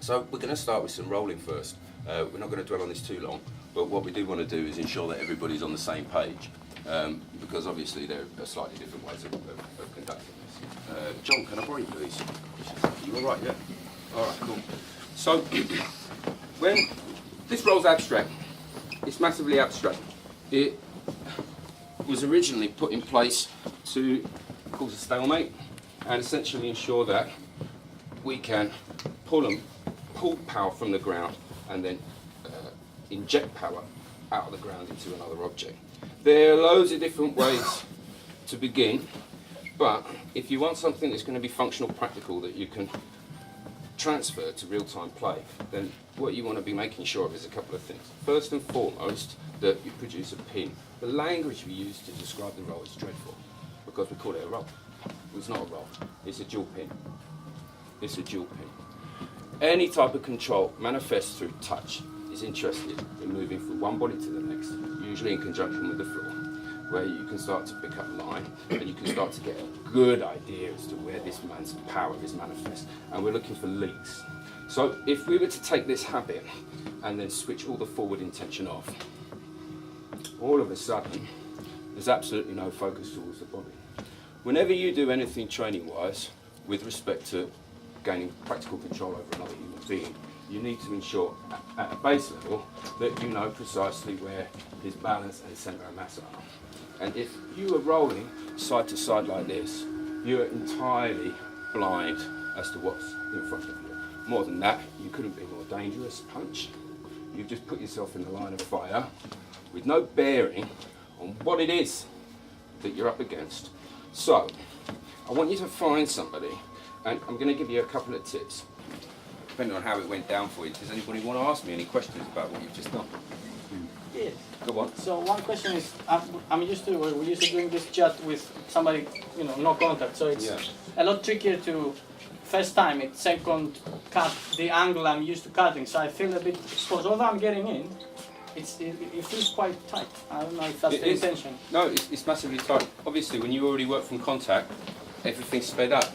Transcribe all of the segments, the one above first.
So we're going to start with some rolling first. We're not going to dwell on this too long, but what we do want to do is ensure that everybody's on the same page, because obviously there are slightly different ways of conducting this. John, can I borrow you please? You all right, yeah? All right, cool. So when this roll's abstract, it's massively abstract. It was originally put in place to cause a stalemate and essentially ensure that we can pull power from the ground and then inject power out of the ground into another object. There are loads of different ways to begin, but if you want something that's going to be functional, practical, that you can transfer to real-time play, then what you want to be making sure of is a couple of things. First and foremost, that you produce a pin. The language we use to describe the roll is dreadful, because we call it a roll. It's not a roll, it's a dual pin. It's a dual pin. Any type of control manifests through touch is interested in moving from one body to the next, usually in conjunction with the floor, where you can start to pick up line and you can start to get a good idea as to where this man's power is manifest. And we're looking for leaks. So if we were to take this habit and then switch all the forward intention off, all of a sudden there's absolutely no focus towards the body. Whenever you do anything training-wise with respect to gaining practical control over another human being, you need to ensure at a base level that you know precisely where his balance and centre of mass are. And if you are rolling side to side like this, you are entirely blind as to what's in front of you. More than that, you couldn't be more dangerous punch. You've just put yourself in the line of fire with no bearing on what it is that you're up against. So, I want you to find somebody, and I'm going to give you a couple of tips, depending on how it went down for you. Does anybody want to ask me any questions about what you've just done? Yes. Go on. So one question is, we're used to doing this chat with somebody, no contact. So it's a lot trickier to first time it, second cut the angle I'm used to cutting. So I feel a bit exposed. Although I'm getting in, it feels quite tight. I don't know if that's the intention. No, it's massively tight. Obviously, when you already work from contact, everything's sped up.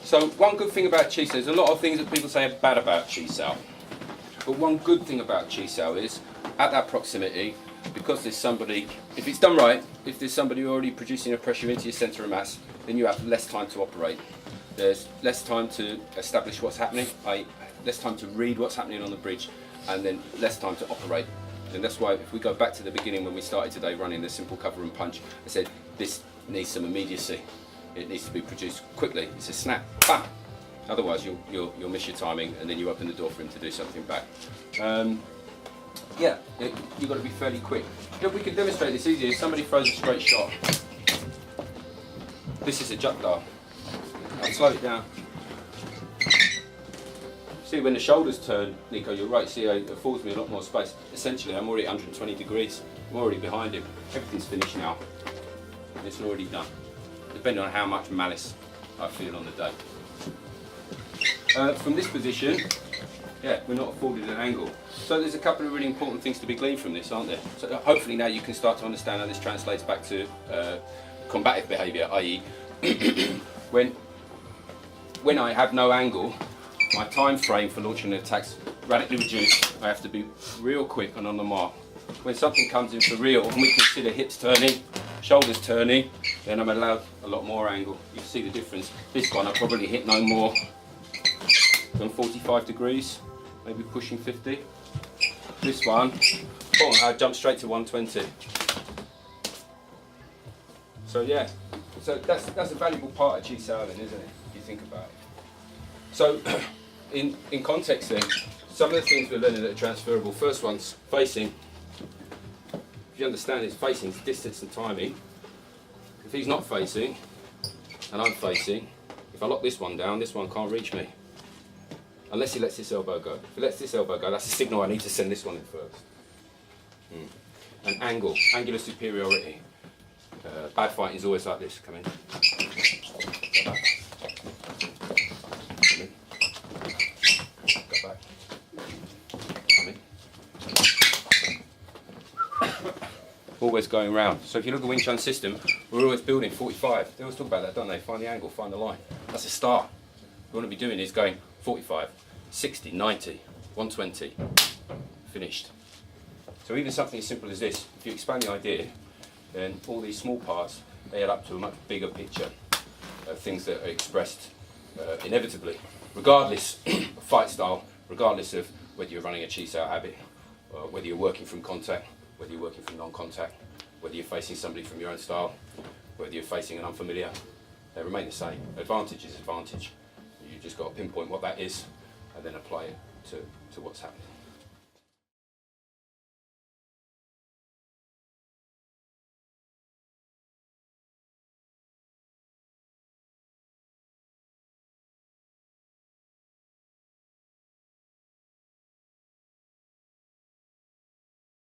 So one good thing about Chi Sau, there's a lot of things that people say are bad about Chi Sau. But one good thing about Chi Sau is, at that proximity, because there's somebody, if it's done right, if there's somebody already producing a pressure into your centre of mass, then you have less time to operate. There's less time to establish what's happening, less time to read what's happening on the bridge, and then less time to operate. And that's why, if we go back to the beginning when we started today running the simple cover and punch, I said this needs some immediacy. It needs to be produced quickly. It's a snap, bam! Otherwise you'll miss your timing, and then you open the door for him to do something back. You've got to be fairly quick. If we can demonstrate this easier, if somebody throws a straight shot, this is a jugular. I'll slow it down. See, when the shoulders turn, Nico, you're right, see, it affords me a lot more space. Essentially, I'm already at 120 degrees. I'm already behind him. Everything's finished now. It's already done, depending on how much malice I feel on the day. From this position, we're not afforded an angle. So there's a couple of really important things to be gleaned from this, aren't there? So hopefully now you can start to understand how this translates back to combative behaviour, i.e. when I have no angle, my time frame for launching an attack's radically reduced. I have to be real quick and on the mark. When something comes in for real and we consider hips turning, shoulders turning, then I'm allowed a lot more angle. You see the difference. This one I probably hit no more than 45 degrees, maybe pushing 50. This one, I jump straight to 120. So so that's a valuable part of Chi Sau then, isn't it? If you think about it. So in context then, some of the things we're learning that are transferable. First one's facing. If you understand his facing, it's distance and timing. If he's not facing, and I'm facing, if I lock this one down, this one can't reach me. Unless he lets this elbow go. If he lets this elbow go, that's a signal I need to send this one in first. And angle, angular superiority. Bad fighting is always like this. Come in. Go back. Come in. Go back. Come in. Always going round. So if you look at Wing Chun system, we're always building 45. They always talk about that, don't they? Find the angle, find the line. That's a start. What we want to be doing is going 45, 60, 90, 120, finished. So even something as simple as this, if you expand the idea, then all these small parts, they add up to a much bigger picture of things that are expressed inevitably, regardless of fight style, regardless of whether you're running a Chi Sau habit, whether you're working from contact, whether you're working from non-contact, whether you're facing somebody from your own style, whether you're facing an unfamiliar, they remain the same. Advantage is advantage. You've just got to pinpoint what that is and then apply it to what's happening.